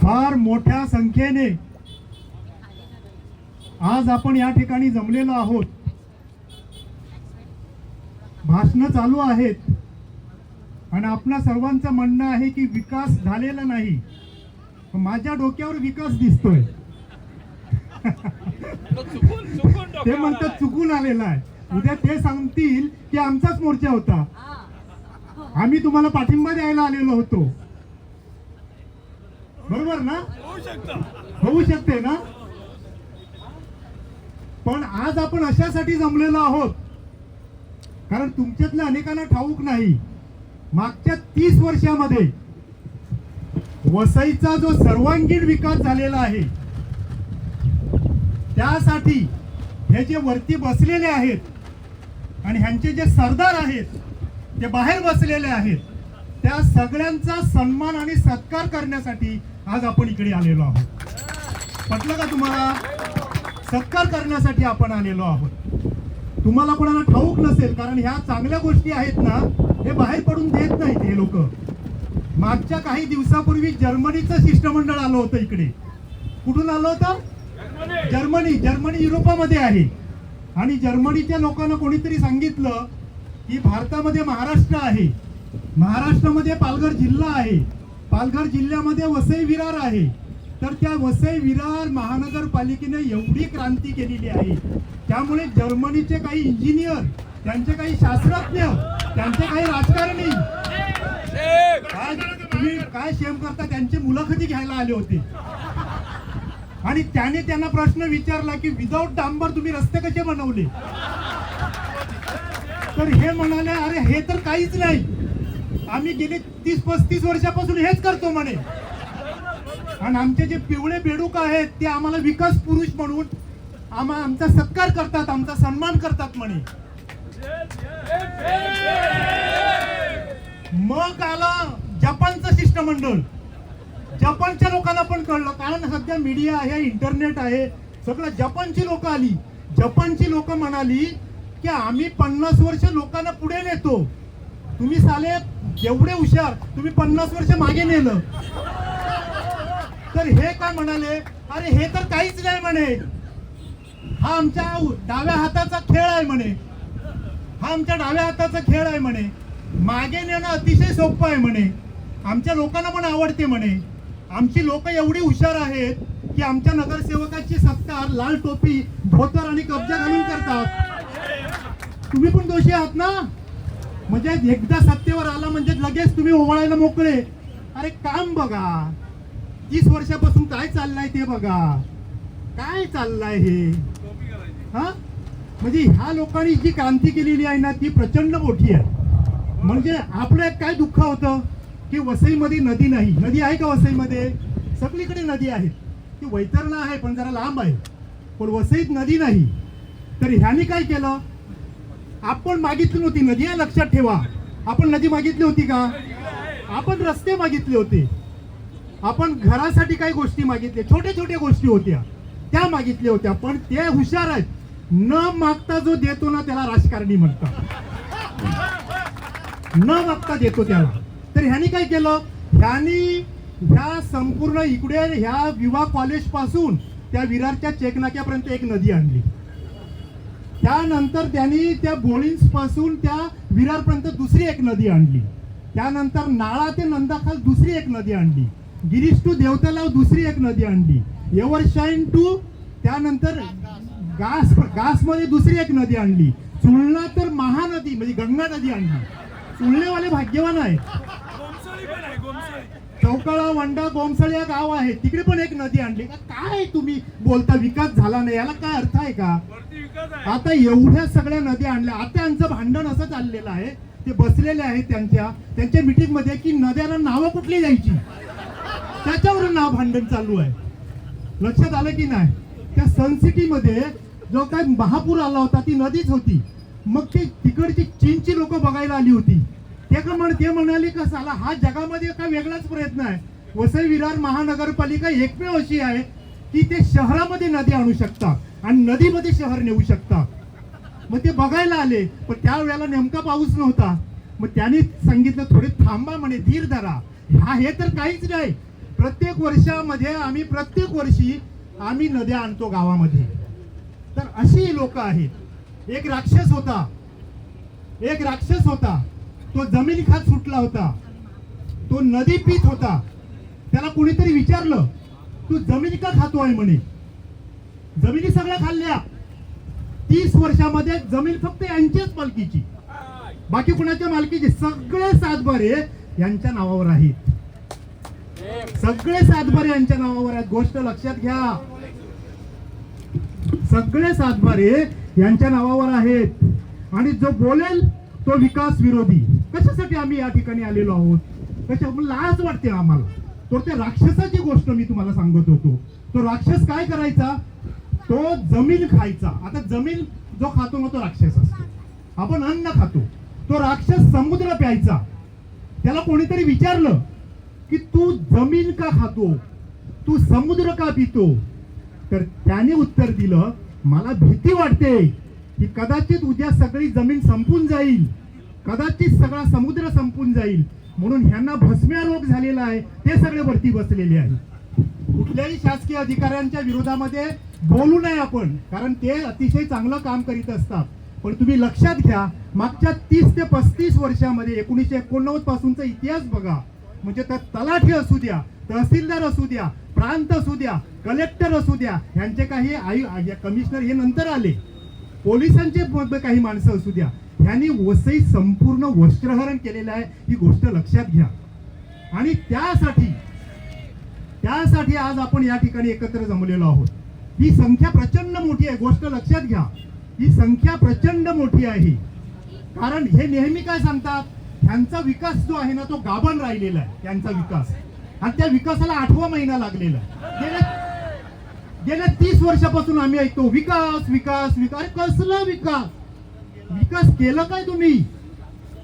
फार मोठ्या संख्येने आज आपण या ठिकाणी जमलेलो आहोत. भाषणं चालू आहेत आणि आपल्या सर्वांचं म्हणणं आहे की विकास झालेला नाही. माझ्या डोक्यावर विकास दिसतोय. ते म्हणतात चुकून आलेला आहे. उद्या ते सांगतील की आमचाच मोर्चा होता, आम्ही तुम्हाला पाठिंबा द्यायला आलेलो होतो. बरोबर ना? होऊ शकते ना? पण आज आपण अशासाठी जमलेलो आहोत कारण तुमच्यातल्या अनेकांना ठाऊक नाही, मागच्या 30 वर्षामध्ये वसईचा जो सर्वांगीण विकास झालेला आहे त्यासाठी हे जे वरती बसलेले आहेत आणि ह्यांचे जे सरदार आहेत ते बाहेर बसलेले आहेत, त्या सगळ्यांचा सन्मान आणि सत्कार करण्यासाठी आज आपण इकडे आलेलो आहोत. पटलं का तुम्हाला? सत्कार करण्यासाठी आपण आलेलो आहोत. तुम्हाला कोणाला ठाऊक नसेल कारण ह्या चांगल्या गोष्टी आहेत ना, हे बाहेर पडून देत नाहीत हे लोक. मागच्या काही दिवसापूर्वी जर्मनीचं शिष्टमंडळ आलं होतं इकडे. कुठून आलं होतं? जर्मनी युरोपामध्ये आहे. आणि जर्मनीच्या लोकांना कोणीतरी सांगितलं की भारतामध्ये महाराष्ट्र आहे, महाराष्ट्रामध्ये पालघर जिल्हा आहे, पालघर जिल्ह्यामध्ये वसई विरार आहे. तर त्या वसई विरार महानगरपालिकेने एवढी क्रांती केलेली आहे, त्यामुळे जर्मनीचे काही इंजिनियर, त्यांचे काही शास्त्रज्ञ, त्यांचे काही राजकारणी तुम्ही काय शेम करता, त्यांची मुलाखती घ्यायला आले होते. आणि त्याने त्यांना प्रश्न विचारला की विदाऊट डांबर तुम्ही रस्ते कसे बनवले? तर हे म्हणाले, अरे हे तर काहीच नाही, आम्ही गेले 30-35 वर्षापासून हेच करतो म्हणे. आणि आमचे जे पिवळे बेडूक आहेत ते आम्हाला विकास पुरुष म्हणून आमचा सत्कार करतात, आमचा सन्मान करतात म्हणे. मग आलं जपानचं शिष्टमंडळ. जपानच्या लोकांना पण कळलं कारण सध्या मीडिया आहे, इंटरनेट आहे, सगळं. जपानची लोक आली. जपानची लोक म्हणाली की आम्ही 50 वर्ष लोकांना पुढे नेतो, तुम्ही साले एवढे हुशार, तुम्ही 50 वर्ष मागे नेलं. तर हे काय म्हणाले, अरे हे तर काहीच नाही म्हणे, हा आमच्या डाव्या हाताचा खेळ आहे म्हणे, हा आमच्या डाव्या हाताचा खेळ आहे म्हणे, मागे नेणं अतिशय सोपं आहे म्हणे, आमच्या लोकांना पण आवडते म्हणे. आमची लोक एवढी हुशार आहेत की आमच्या नगरसेवकाची सत्कार लाल टोपी, धोतर आणि कब्जा घालून करतात. तुम्ही पण दोषी आहात ना? म्हणजे एकदा सत्तेवर आला म्हणजे लगेच तुम्ही ओवाळायला मोकळे. अरे काम बघा, 30 वर्षापासून काय चाललंय ते बघा, काय चाललंय हे. हा म्हणजे ह्या लोकांनी जी क्रांती केलेली आहे ना ती प्रचंड मोठी आहे. म्हणजे आपलं एक काय दुःख होतं की वसईमध्ये नदी नाही. नदी आहे का वसईमध्ये? सगळीकडे नदी आहेत. ती वैतरणा आहे पण जरा लांब आहे, पण वसईत नदी नाही. तर ह्यानी काय केलं, आपण मागितली नव्हती नदी, लक्षात ठेवा. आपण नदी मागितली होती का? आपण रस्ते मागितले होते, आपण घरासाठी काही गोष्टी मागितल्या, छोट्या छोट्या गोष्टी होत्या त्या मागितल्या होत्या. पण ते हुशार आहेत, न मागता जो देतो ना त्याला राजकारणी म्हणतात, न मागता देतो त्याला. तर ह्यानी काय केलं, ह्यानी ह्या संपूर्ण इकडे ह्या विवा कॉलेज पासून त्या विरारच्या चेकनाक्यापर्यंत एक नदी आणली. त्यानंतर त्यांनी त्या बोळीन्स पासून त्या विरारपर्यंत दुसरी एक नदी आणली. त्यानंतर नाळा ते नंदाखाल दुसरी एक नदी आणली. गिरीश टू देवतलाव दुसरी एक नदी आणली. एव्हरशाईन टू त्यानंतर गास मध्ये दुसरी एक नदी आणली. चुलना तर महानदी म्हणजे गंगा नदी आणली. चुलनेवाले भाग्यवान आहे. चौकाळा, वंडा, गोमसळ या गाव आहे, तिकडे पण एक नदी आणली. काय तुम्ही बोलता विकास झाला नाही, याला काय अर्थ आहे का? आता एवढ्या सगळ्या नद्या आणल्या. आता यांचं भांडण असं चाललेलं आहे, ते बसलेले आहेत त्यांच्या मीटिंग मध्ये की नद्यांना नावं कुठली द्यायची, त्याच्यावरून नाव भांडण चालू आहे. लक्षात आलं की नाही? त्या सनसिटी मध्ये जो काय महापूर आला होता ती नदीच होती. मग ते तिकडची चीनची लोक बघायला आली होती. ते म्हणाले का साला हा जगामध्ये काय वेगळाच प्रयत्न आहे. वसई विरार महानगरपालिका एकमेव अशी आहे की ते शहरामध्ये नदी आणू शकतात आणि नदीमध्ये शहर नेऊ शकतात. मग ते बघायला आले, पण त्यावेळेला नेमका पाऊस नव्हता. मग त्यांनी सांगितलं थोडे थांबा म्हणे, धीर धरा, हे तर काहीच नाही, प्रत्येक वर्षामध्ये प्रत्येक वर्षी आम्ही नद्या आणतो गावामध्ये. तर अशी लोक आहेत. एक राक्षस होता, तो जमिनी खात सुटला होता, तो नदी पीत होता. त्याला कोणीतरी विचारलं, तू जमिनी का खातोय म्हणे. जमिनी सगळ्या खाल्ल्या. 30 वर्षामध्ये जमीन फक्त यांच्याच मालकीची, बाकी कुणाच्या मालकीची. सगळे सातबारे यांच्या नावावर आहेत. सगळे सातबारे यांच्या नावावर आहेत. गोष्ट लक्षात घ्या, सगळे सातबारे यांच्या नावावर आहेत. आणि जो बोलेल तो विकास विरोधी. कशासाठी आम्ही या ठिकाणी आलेलो आहोत? लाज वाटते आम्हाला. तो त्या राक्षसाची गोष्ट मी तुम्हाला सांगत होतो. तो राक्षस काय करायचा? तो जमीन खायचा. आता जमीन जो खातो ना तो राक्षस असतो. आपण अन्न खातो. तो राक्षस समुद्र प्यायचा. त्याला कोणीतरी विचारलं की तू जमीन का खातो, तू समुद्र का पितो? तर त्याने उत्तर दिलं, मला भीती वाटते की कदाचित उद्या सगळी जमीन संपून जाईल, कदाचित सगळा समुद्र संपून जाईल, म्हणून ह्यांना भस्म्या रोग झालेला आहे, ते सगळे वरती बसलेले आहेत. कुठल्याही शासकीय अधिकाऱ्यांच्या विरोधामध्ये बोलू नये आपण, कारण ते अतिशय चांगलं काम करीत असतात. पण तुम्ही लक्षात घ्या, मागच्या 30 ते 35 वर्षामध्ये 1989 पासूनचा इतिहास बघा. म्हणजे त्या तलाठी असू द्या, तहसीलदार असू द्या, प्रांत असू द्या, कलेक्टर असू द्या, ह्यांचे काही कमिशनर हे नंतर आले, पोलिसांचे काही माणसं असू द्या, ह्यांनी वसई संपूर्ण वस्त्रहरण केलेलं आहे. ही गोष्ट लक्षात घ्या. आणि त्यासाठी आज आपण या ठिकाणी एकत्र जमलेलो आहोत. ही संख्या प्रचंड मोठी आहे. गोष्ट लक्षात घ्या, ही संख्या प्रचंड मोठी आहे. कारण हे नेहमी काय सांगतात, ह्यांचा विकास जो आहे ना तो गाभण राहिलेला आहे. त्यांचा विकास, आणि त्या विकासाला 8वा महिना लागलेला आहे. गेल्या 30 वर्षापासून आम्ही ऐकतो विकास विकास विकास. अरे कसला विकास? विकास केलं काय तुम्ही?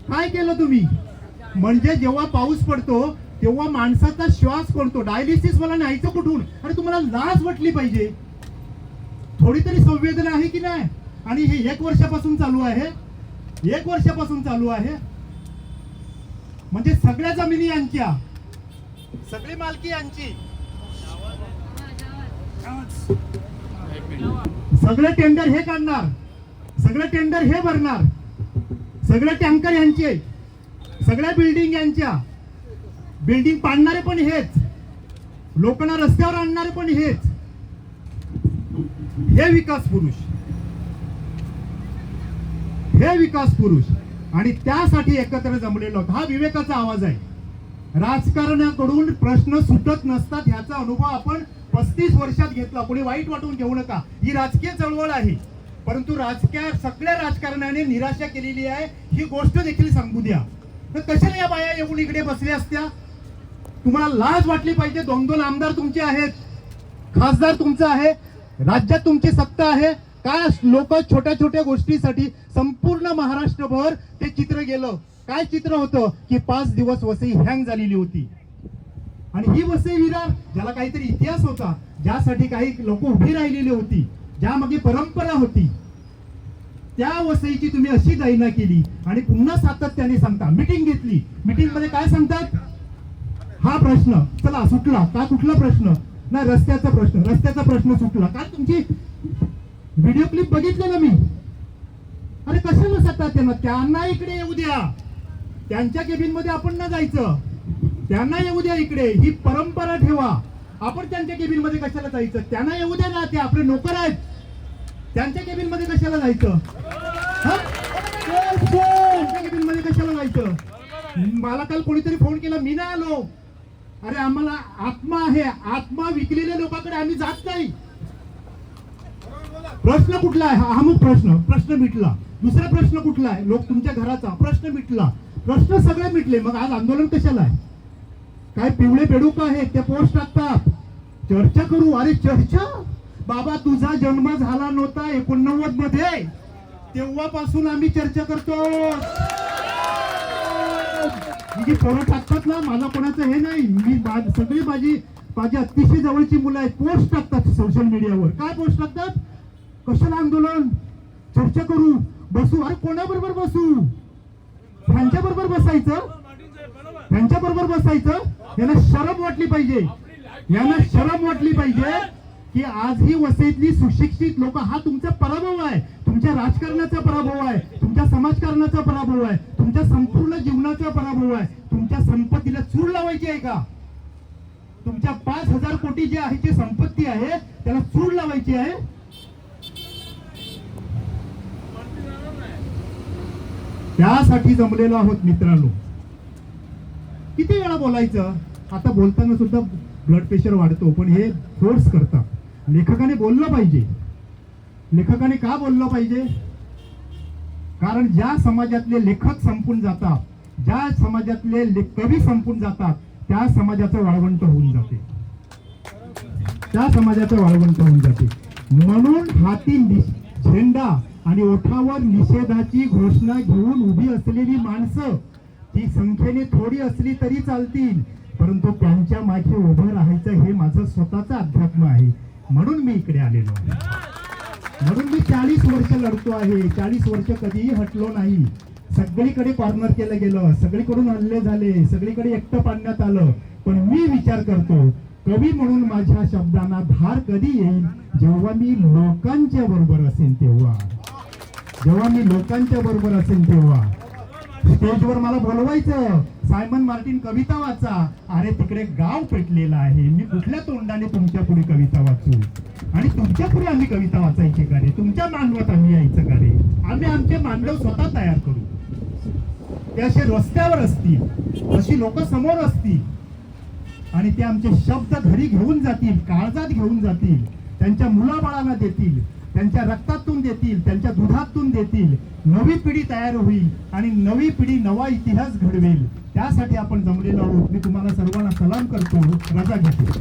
काय केलं तुम्ही? म्हणजे जेव्हा पाऊस पडतो तेव्हा माणसाचा श्वास कोणतो, डायलिसिस मला न्यायचं कुठून? अरे तुम्हाला लाज वाटली पाहिजे, थोडी तरी संवेदना आहे की नाही? आणि हे 1 वर्षापासून चालू आहे. 1 वर्षापासून चालू आहे. म्हणजे सगळ्या जमिनी यांच्या, सगळी मालकी यांची, सगळे टेंडर हे काढणार, सगळे टेंडर हे भरणार, सगळे टँकर यांचे, सगळ्या बिल्डिंग यांच्या. बिल्डिंग पाडणारे पण हेच, लोकांना रस्त्यावर आणणारे पण हेच. हे विकास पुरुष. आणि त्यासाठी एकत्र जमलेलो आहोत. हा विवेकाचा आवाज आहे. राजकारणाकडून प्रश्न सुटत नसतात, ह्याचा अनुभव आपण 35 वर्षात घेतला. कोणी वाईट वाटून घेऊ नका. ही राजकीय चळवळ आहे, परंतु सगळ्या राजकारणाने निराशा केलेली आहे. ही गोष्ट देखील सांगू द्या. तर कशाला या बाया येऊन इकडे बसल्या असत्या? तुम्हाला लाज वाटली पाहिजे. 2-2 आमदार तुमचे आहेत, खासदार तुमचा आहे, राज्यात तुमची सत्ता आहे. काय लोक छोट्या छोट्या गोष्टीसाठी संपूर्ण महाराष्ट्रभर ते चित्र गेलं. काय चित्र होतं की 5 दिवस वसई हँग झालेली होती. आणि ही वसई विरार, ज्याला काहीतरी इतिहास होता, ज्यासाठी काही लोक उभी राहिलेली होती, ज्यामागे परंपरा होती, त्या वसईची तुम्ही अशी दैना केली. आणि पुन्हा सातत्याने सांगता, मिटिंग घेतली, मिटिंग मध्ये काय सांगतात? हा प्रश्न चला सुटला का? कुठला प्रश्न? नाही, रस्त्याचा प्रश्न सुटला का? तुमची व्हिडिओ क्लिप बघितलं ना मी. अरे कशाला सातत्यानं? त्यांना इकडे येऊ द्या, त्यांच्या केबिन मध्ये आपण ना जायचं, त्यांना येऊ द्या इकडे. ही परंपरा ठेवा. आपण त्यांच्या केबिन मध्ये कशाला जायचं? त्यांना येऊ द्या ना, ते आपले नोकर आहेत. त्यांच्या केबिन मध्ये कशाला जायचं? त्यांच्या केबिन मध्ये कशाला जायचं? मला काल कोणीतरी फोन केला, मी नाही आलो. अरे आम्हाला आत्मा आहे, आत्मा विकलेल्या लोकांकडे आम्ही जात नाही. प्रश्न कुठला आहे? हा अमुक प्रश्न मिटला. दुसरा प्रश्न कुठला आहे? लोक तुमच्या घराचा प्रश्न मिटला. प्रश्न सगळे मिटले. मग आज आंदोलन कशाला आहे? काय पिवळे बेडूक आहेत ते पोस्ट टाकतात, चर्चा करू. अरे चर्चा? बाबा तुझा जन्म झाला नव्हता 89 मध्ये, तेव्हापासून आम्ही चर्चा करतो. जी पोरं टाकतात ना, मला कोणाचं हे नाही, मी सगळी माझी अतिशय जवळची मुलं आहेत, पोस्ट टाकतात सोशल मीडियावर. काय पोस्ट टाकतात? कशाला आंदोलन? चर्चा करू, बसू. अरे कोणाबरोबर बसू? त्यांच्या बरोबर बसायचं? यांना शरम वाटली पाहिजे. यांना शरम वाटली पाहिजे की आज ही वसईतली सुशिक्षित लोक, हा तुमचा पराभव आहे, तुमच्या राजकारणाचा पराभव आहे, तुमच्या समाजकारणाचा पराभव आहे, तुमच्या संपूर्ण जीवनाचा पराभव आहे. तुमच्या संपत्तीला चूल लावायची आहे का? तुमच्या 5,000 कोटी जे आहे, जी संपत्ती आहे, त्याला चूल लावायची आहे. त्यासाठी जमलेलो आहोत मित्रांनो. किती वेळा बोलायचं? आता बोलताना सुद्धा ब्लड प्रेशर वाढतो, पण हे फोर्स करतात. लेखकाने बोललं पाहिजे. लेखकाने का बोललं पाहिजे? कारण ज्या समाजातले लेखक संपून जातात, ज्या समाजातले कवी संपून जातात, त्या समाजाचं वाळवंट होऊन जाते, त्या समाजाचं वाळवंट होऊन जाते. म्हणून हाती झेंडा आणि ओठावर निषेधाची घोषणा घेऊन उभी असलेली माणसं, ती संख्येने थोडी असली तरी चालतील, परंतु त्यांच्या मागे उभं राहायचं हे माझं स्वतःचं अध्यात्म आहे. म्हणून मी इकडे आलेलो आहे. म्हणून मी 40 वर्ष लढतो आहे. 40 वर्ष कधीही हटलो नाही. सगळीकडे कॉर्नर केलं गेलं, सगळीकडून हल्ले झाले, सगळीकडे एकटं पाडण्यात आलं, पण मी विचार करतो, कवी म्हणून माझ्या शब्दांना धार कधी येईल? जेव्हा मी लोकांच्या बरोबर असेल तेव्हा, जेव्हा मी लोकांच्या बरोबर असेल तेव्हा. स्टेजवर मला बोलवायचं, सायमन मार्टिन कविता वाचा. अरे तिकडे गाव पेटलेलं आहे, मी कुठल्या तोंडाने तुमच्या पुढे कविता वाचू? आणि तुमच्या पुढे आम्ही कविता वाचायची का रे? तुमच्या मांडवात आम्ही यायचं का रे? आम्ही आमचे मांडव स्वतः तयार करू. ते असे रस्त्यावर असतील, अशी लोक समोर असतील, आणि ते आमचे शब्द घरी घेऊन जातील, काळजात घेऊन जातील, त्यांच्या मुलाबाळांना देतील, त्यांच्या रक्तातून देतील, त्यांच्या दुधातून देतील. नवी पिढी तयार होईल आणि नवी पिढी नवा इतिहास घडवेल. त्यासाठी आपण जमलेलो आहोत. मी तुम्हाला सर्वांना सलाम करतो. रजा घेतो.